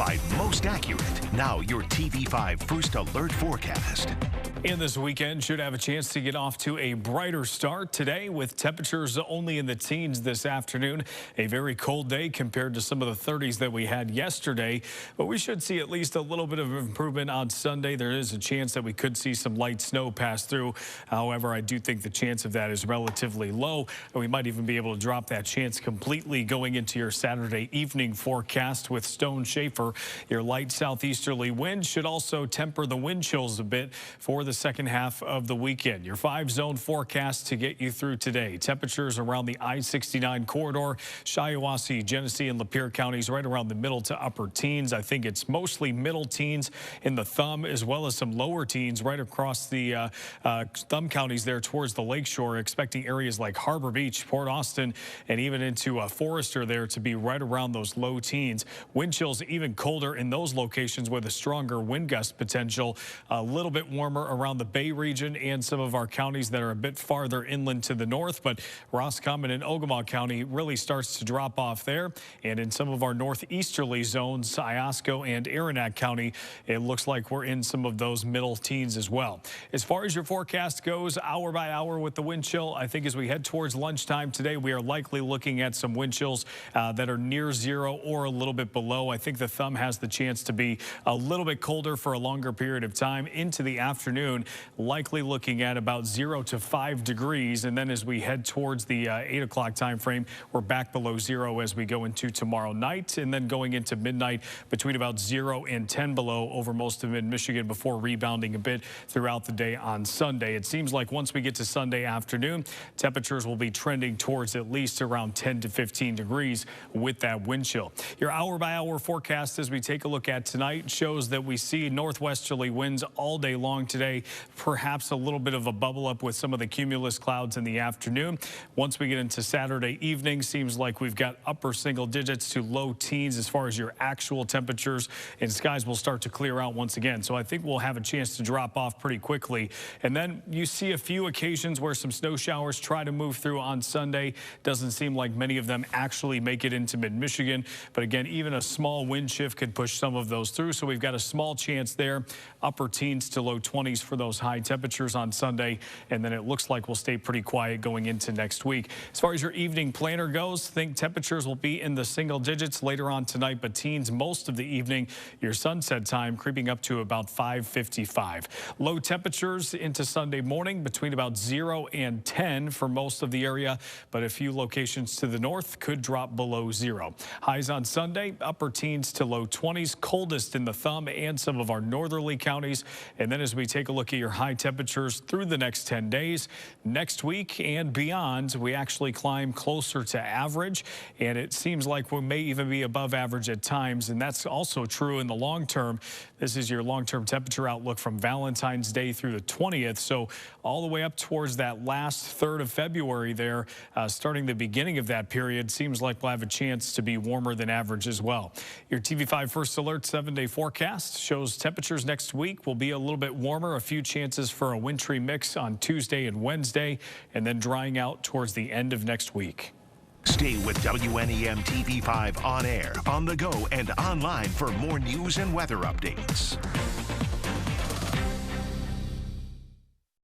TV5 most accurate. Now your TV5 first alert forecast. And this weekend should have a chance to get off to a brighter start today with temperatures only in the teens this afternoon. A very cold day compared to some of the 30s that we had yesterday. But we should see at least a little bit of improvement on Sunday. There is a chance that we could see some light snow pass through. However, I do think the chance of that is relatively low. And we might even be able to drop that chance completely going into your Saturday evening forecast with Stone Shafer. Your light southeasterly wind should also temper the wind chills a bit for the second half of the weekend. Your 5-zone forecast to get you through today. Temperatures around the I-69 corridor, Shiawassee, Genesee, and Lapeer counties right around the middle to upper teens. I think it's mostly middle teens in the Thumb, as well as some lower teens right across the Thumb counties there towards the lakeshore. Expecting areas like Harbor Beach, Port Austin, and even into Forester there to be right around those low teens. Wind chills even colder in those locations with a stronger wind gust potential. A little bit warmer around the Bay region and some of our counties that are a bit farther inland to the north, but Roscommon and Ogemaw County really starts to drop off there. And in some of our northeasterly zones, Iosco and Aranac County, it looks like we're in some of those middle teens as well. As far as your forecast goes, hour by hour with the wind chill, I think as we head towards lunchtime today, we are likely looking at some wind chills that are near zero or a little bit below. I think the Thumb has the chance to be a little bit colder for a longer period of time into the afternoon. Likely looking at about 0 to 5 degrees. And then as we head towards the 8 o'clock time frame, we're back below zero as we go into tomorrow night. And then going into midnight between about 0 and 10 below over most of mid-Michigan before rebounding a bit throughout the day on Sunday. It seems like once we get to Sunday afternoon, temperatures will be trending towards at least around 10 to 15 degrees with that wind chill. Your hour-by-hour forecast as we take a look at tonight shows that we see northwesterly winds all day long today. Perhaps a little bit of a bubble up with some of the cumulus clouds in the afternoon. Once we get into Saturday evening, seems like we've got upper single digits to low teens as far as your actual temperatures, and skies will start to clear out once again. So I think we'll have a chance to drop off pretty quickly. And then you see a few occasions where some snow showers try to move through on Sunday. Doesn't seem like many of them actually make it into mid-Michigan. But again, even a small wind shift could push some of those through. So we've got a small chance there, upper teens to low 20s for those high temperatures on Sunday, and then it looks like we'll stay pretty quiet going into next week. As far as your evening planner goes, think temperatures will be in the single digits later on tonight, but teens most of the evening. Your sunset time creeping up to about 5:55. Low temperatures into Sunday morning between about 0 and 10 for most of the area, but a few locations to the north could drop below 0. Highs on Sunday, upper teens to low 20s, coldest in the Thumb and some of our northerly counties. And then as we take a look at your high temperatures through the next 10 days. Next week and beyond, we actually climb closer to average, and it seems like we may even be above average at times, and that's also true in the long term. This is your long-term temperature outlook from Valentine's Day through the 20th, so all the way up towards that last third of February there, starting the beginning of that period, seems like we'll have a chance to be warmer than average as well. Your TV5 First Alert 7-day forecast shows temperatures next week will be a little bit warmer, a few chances for a wintry mix on Tuesday and Wednesday, and then drying out towards the end of next week. Stay with WNEM TV5 on air, on the go, and online for more news and weather updates.